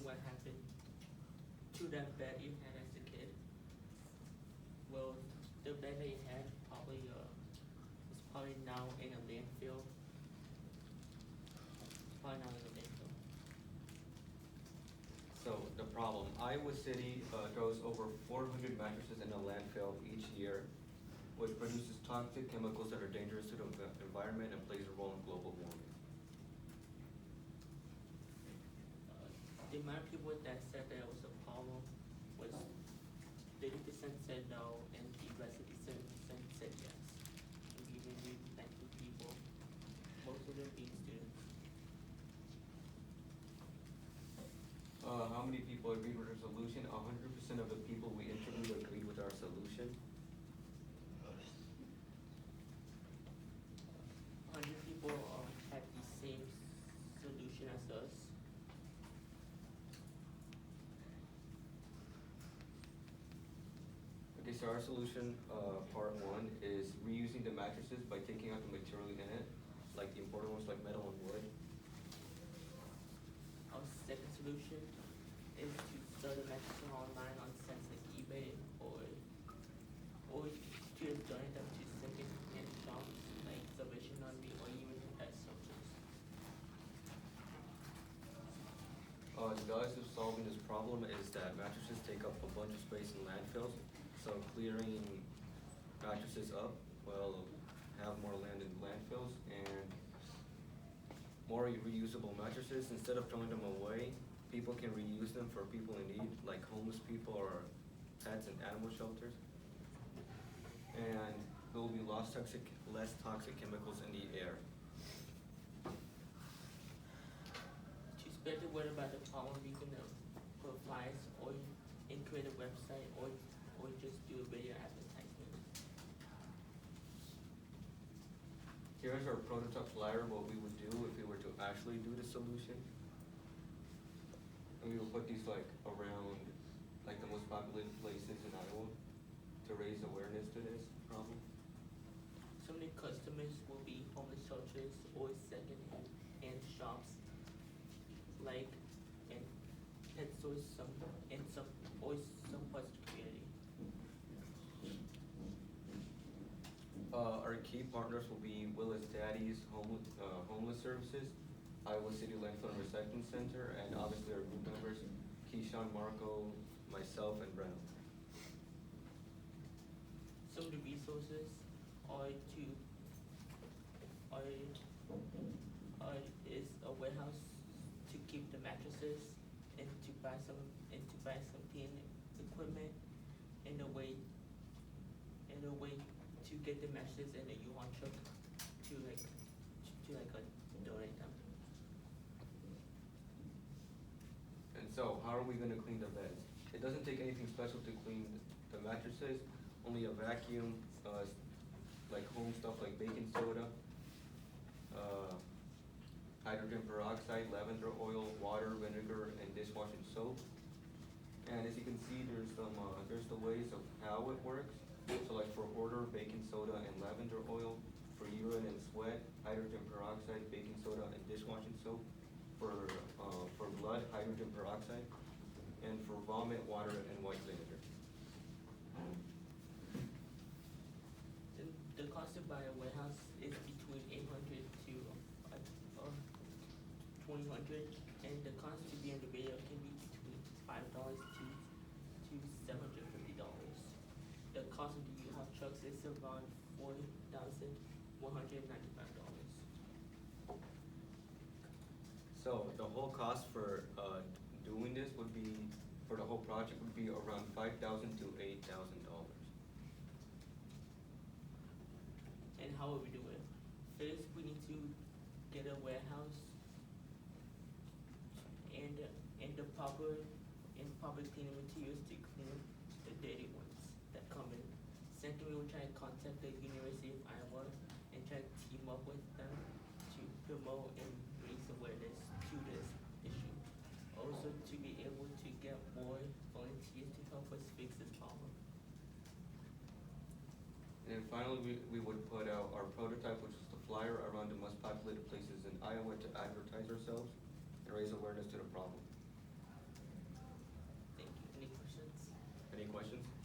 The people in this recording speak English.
what happened to that bed you had as a kid. Well, the bed that you had probably is probably now in a landfill. It's probably now in a landfill. So the problem, Iowa City throws over 400 mattresses in a landfill each year, which produces toxic chemicals that are dangerous to the environment and plays a role in global warming. The amount of people that said that it was a problem was 30% said no, and the rest of the 7% said yes. And even you thankful people, most of them being students. How many people agreed with our solution? 100% of the people we interviewed agreed with our solution. 100 people had the same solution as us. Okay, so our solution, part one, is reusing the mattresses by taking out the material in it, like the important ones like metal and wood. Our second solution is to sell the mattress online on sites like eBay or to donate them to second-hand shops like Salvation Army or even pet shelters. The odds of solving this problem is that mattresses take up a bunch of space in landfills, so clearing mattresses up will have more land in landfills and more reusable mattresses. Instead of throwing them away, people can reuse them for people in need, like homeless people or pets and animal shelters. And there will be less toxic chemicals in the air. To spread the word about the problem, you can put flyers or and create a website or just do a video advertisement. Here's our prototype flyer, what we would do if we were to actually do the solution. And we will put these like around like the most populated places in Iowa to raise awareness to this problem. Some of the customers will be homeless shelters or second-hand shops, like in pet stores, some parts of the community. Our key partners will be Willis Daddy's Homeless Services, Iowa City Landfill and Recycling Center, and obviously our group members, Keyshawn, Marco, myself, and Brennan. Some of the resources is a warehouse to keep the mattresses and to buy some cleaning equipment and a way to get the mattresses in a U-Haul truck to donate them. And so, how are we gonna clean the beds? It doesn't take anything special to clean the mattresses, only a vacuum, like home stuff like baking soda, hydrogen peroxide, lavender oil, water, vinegar, and dishwashing soap. And as you can see, there's the ways of how it works. So like for order, baking soda and lavender oil. For urine and sweat, hydrogen peroxide, baking soda, and dishwashing soap. For blood, hydrogen peroxide. And for vomit, water and white vinegar. The cost to buy a warehouse is between $800 to $2,000, and the cost to be in the video can be between $5 to $750. The cost of the U-Haul trucks is around $40,195. So the whole cost for doing this would be, for the whole project would be around $5,000 to $8,000. And how would we do it? First, we need to get a warehouse and the proper cleaning materials to clean the dirty ones that come in. Second, we will try to contact the University of Iowa and try to team up with them to promote and raise awareness to this issue. Also, to be able to get more volunteers to help us fix this problem. And finally, we would put out our prototype, which is the flyer, around the most populated places in Iowa to advertise ourselves and raise awareness to the problem. questions?